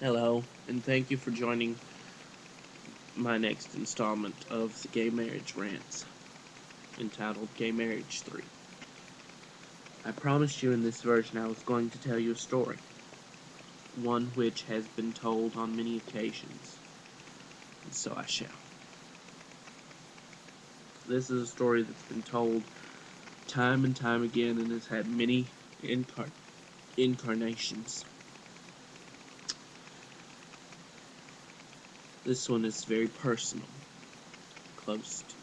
Hello, and thank you for joining my next installment of the Gay Marriage Rants, entitled Gay Marriage 3. I promised you in this version I was going to tell you a story, one which has been told on many occasions, and so I shall. This is a story that's been told time and time again and has had many incarnations. This one is very personal, close to me.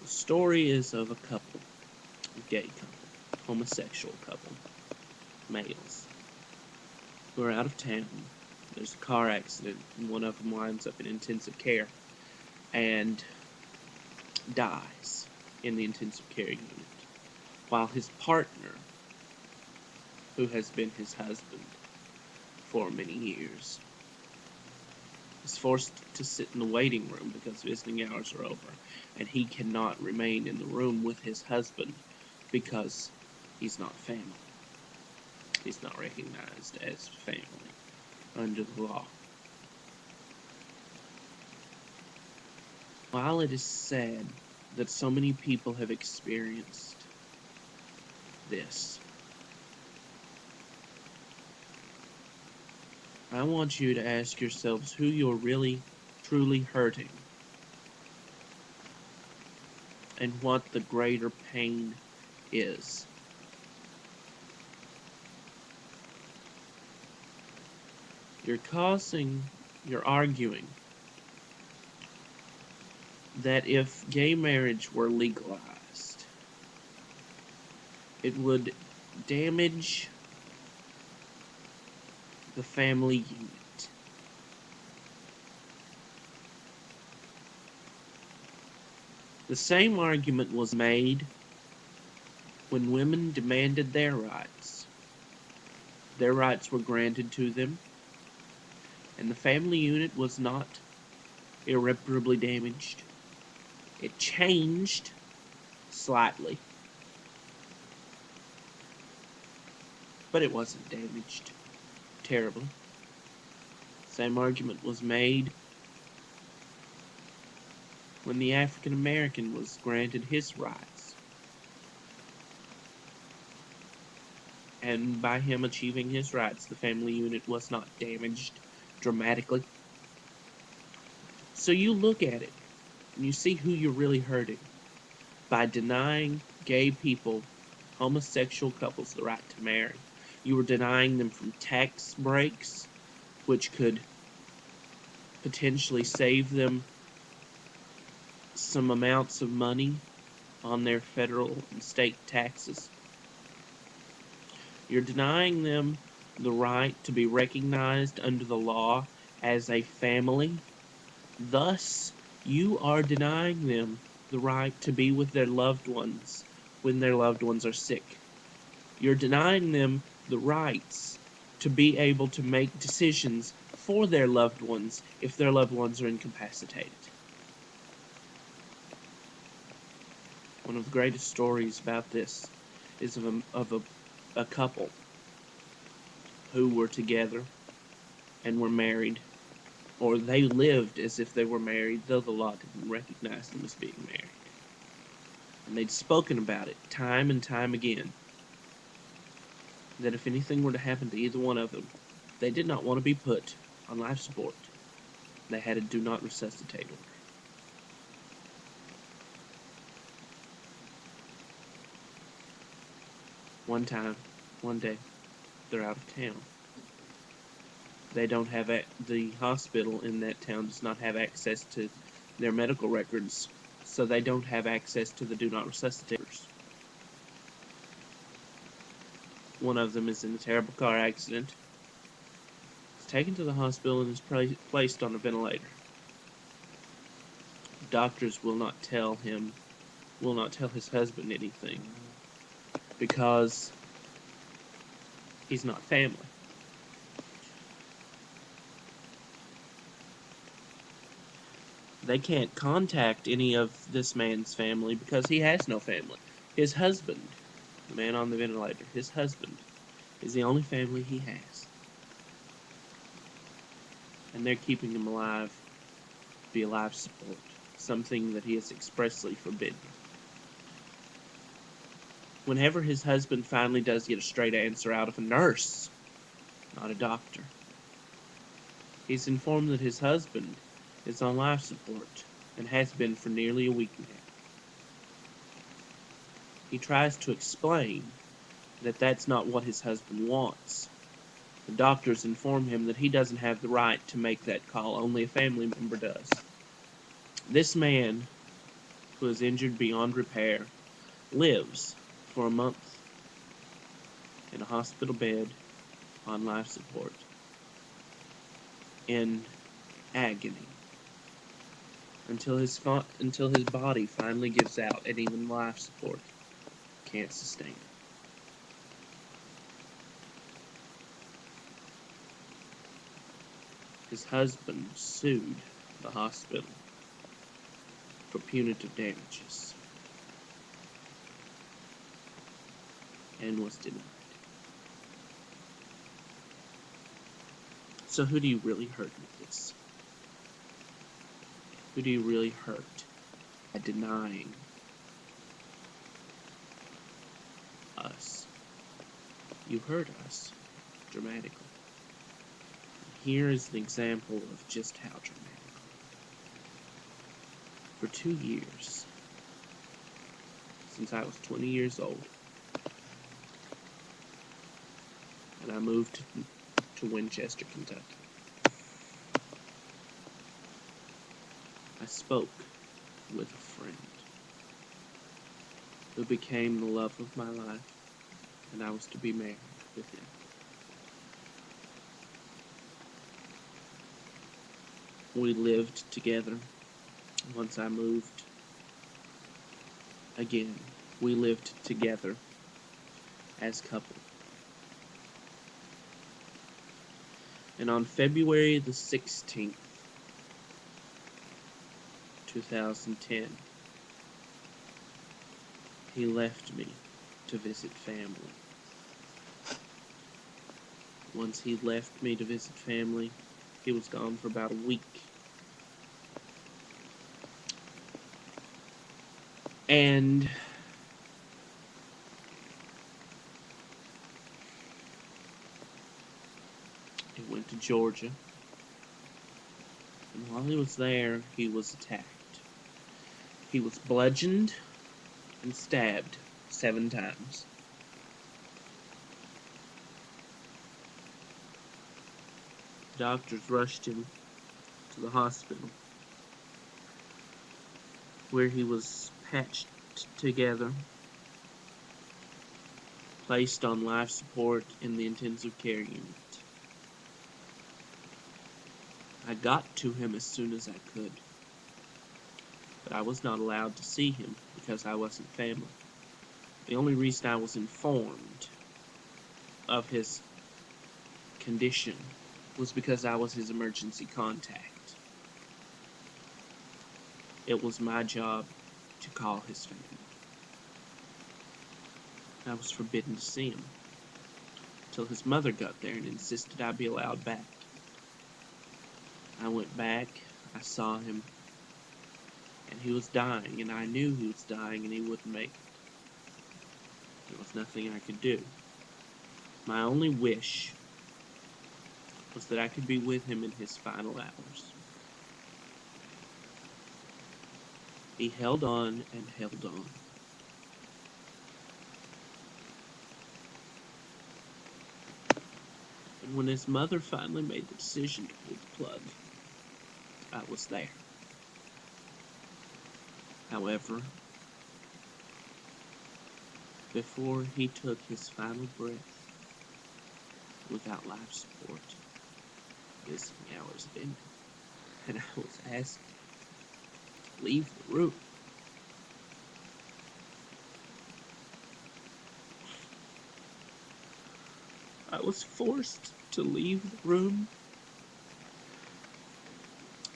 The story is of a couple, a gay couple, homosexual couple, males, who are out of town. There's a car accident, and one of them winds up in intensive care and dies in the intensive care unit, while his partner, who has been his husband for many years, is forced to sit in the waiting room because visiting hours are over, and he cannot remain in the room with his husband because he's not family. He's not recognized as family under the law. While it is sad that so many people have experienced this, I want you to ask yourselves who you're really, truly hurting, and what the greater pain is. You're arguing that if gay marriage were legalized, it would damage the family unit. The same argument was made when women demanded their rights. Their rights were granted to them, and the family unit was not irreparably damaged. It changed slightly, but it wasn't damaged terribly. Same argument was made when the African American was granted his rights, and by him achieving his rights, the family unit was not damaged dramatically. So you look at it, and you see who you're really hurting by denying gay people, homosexual couples, the right to marry. You were denying them from tax breaks, which could potentially save them some amounts of money on their federal and state taxes. You're denying them the right to be recognized under the law as a family. Thus, you are denying them the right to be with their loved ones when their loved ones are sick. You're denying them the rights to be able to make decisions for their loved ones if their loved ones are incapacitated. One of the greatest stories about this is of a couple who were together and were married, or they lived as if they were married, though the law didn't recognize them as being married. And they'd spoken about it time and time again, that if anything were to happen to either one of them, they did not want to be put on life support. They had a do not resuscitate order. One day, they're out of town. They don't have the hospital in that town does not have access to their medical records, so they don't have access to the do not resuscitate orders. One of them is in a terrible car accident. He's taken to the hospital and is placed on a ventilator. Doctors will not tell his husband anything because he's not family. They can't contact any of this man's family because he has no family. His husband, the man on the ventilator, his husband is the only family he has. And they're keeping him alive via life support, something that he has expressly forbidden. Whenever his husband finally does get a straight answer out of a nurse, not a doctor, he's informed that his husband is on life support and has been for nearly a week now. He tries to explain that that's not what his husband wants. The doctors inform him that he doesn't have the right to make that call, only a family member does. This man, who is injured beyond repair, lives for a month in a hospital bed on life support in agony until his body finally gives out, and even life support can't sustain it. His husband sued the hospital for punitive damages and was denied. So who do you really hurt with this? Who do you really hurt by denying us? You hurt us dramatically. Here is an example of just how dramatic. For 2 years, since I was 20 years old, and I moved to Winchester, Kentucky, I spoke with a friend who became the love of my life, and I was to be married with him. We lived together. Once I moved, again, we lived together as couple. And on February the 16th, 2010, he left me to visit family. Once he left me to visit family, he was gone for about a week. And he went to Georgia. And while he was there, he was attacked. He was bludgeoned and stabbed 7 times. Doctors rushed him to the hospital, where he was patched together, placed on life support in the intensive care unit. I got to him as soon as I could, but I was not allowed to see him because I wasn't family. The only reason I was informed of his condition was because I was his emergency contact. It was my job to call his family. I was forbidden to see him until his mother got there and insisted I be allowed back. I went back, I saw him, and he was dying, and I knew he was dying and he wouldn't make it. There was nothing I could do. My only wish was that I could be with him in his final hours. He held on and held on. And when his mother finally made the decision to pull the plug, I was there. However, before he took his final breath without life support, visiting hours ended, and I was asked to leave the room. I was forced to leave the room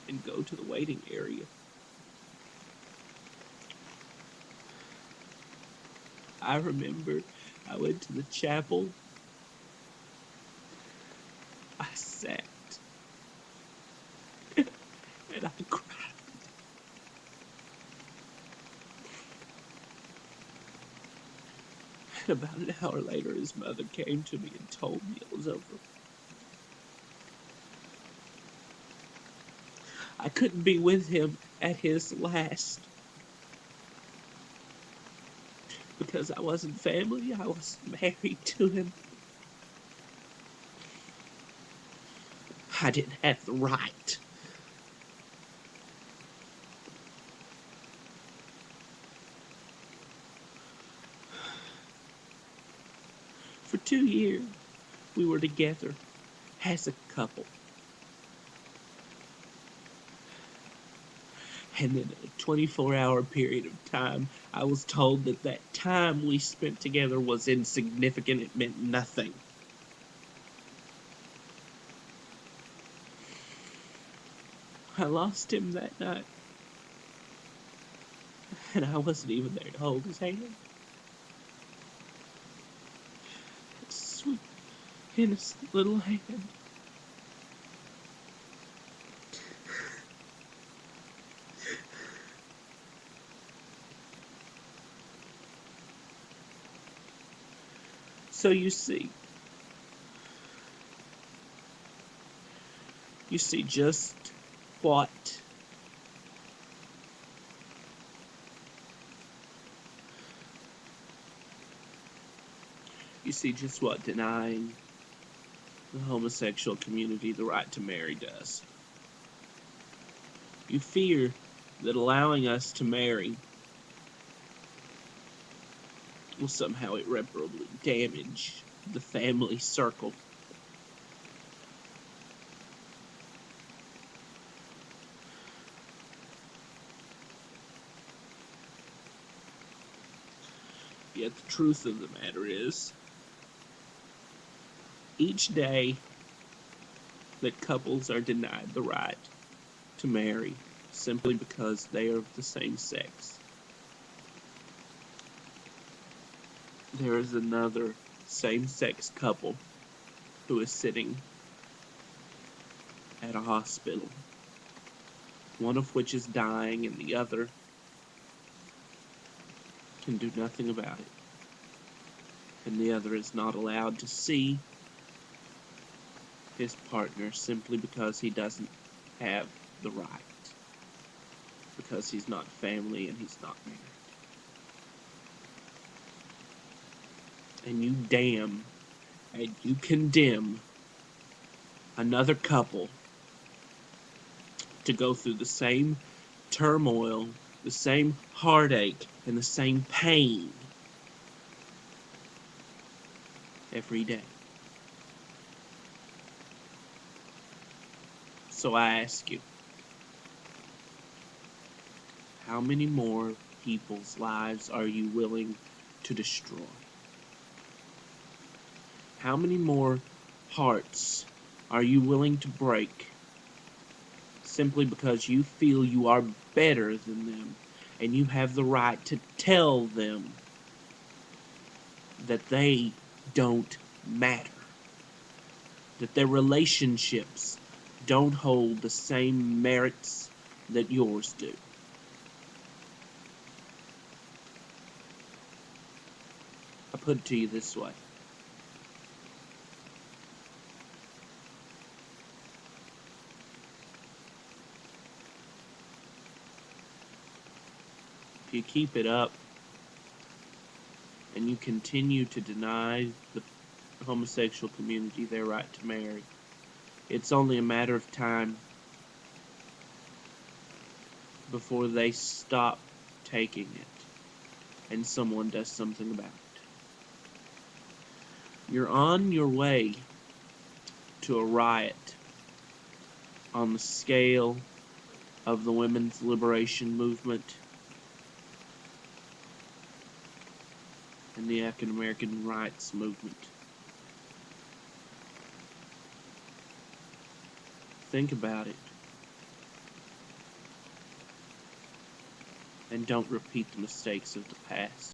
and go to the waiting area I remember I went to the chapel. I sat and I cried. And about an hour later, his mother came to me and told me it was over. I couldn't be with him at his last because I wasn't family. I wasn't married to him. I didn't have the right. For 2 years, we were together as a couple. And in a 24-hour period of time, I was told that that time we spent together was insignificant. It meant nothing. I lost him that night, and I wasn't even there to hold his hand. His sweet, innocent little hand. So you see just what denying the homosexual community the right to marry does. You fear that allowing us to marry will somehow irreparably damage the family circle. Yet the truth of the matter is, each day that couples are denied the right to marry simply because they are of the same sex, there is another same-sex couple who is sitting at a hospital, one of which is dying and the other can do nothing about it, and the other is not allowed to see his partner simply because he doesn't have the right, because he's not family and he's not married. And you damn and you condemn another couple to go through the same turmoil, the same heartache, and the same pain every day. So I ask you, how many more people's lives are you willing to destroy? How many more hearts are you willing to break simply because you feel you are better than them and you have the right to tell them that they don't matter, that their relationships don't hold the same merits that yours do? I put it to you this way. If you keep it up and you continue to deny the homosexual community their right to marry, it's only a matter of time before they stop taking it and someone does something about it. You're on your way to a riot on the scale of the women's liberation movement and the African American rights movement. Think about it. And don't repeat the mistakes of the past.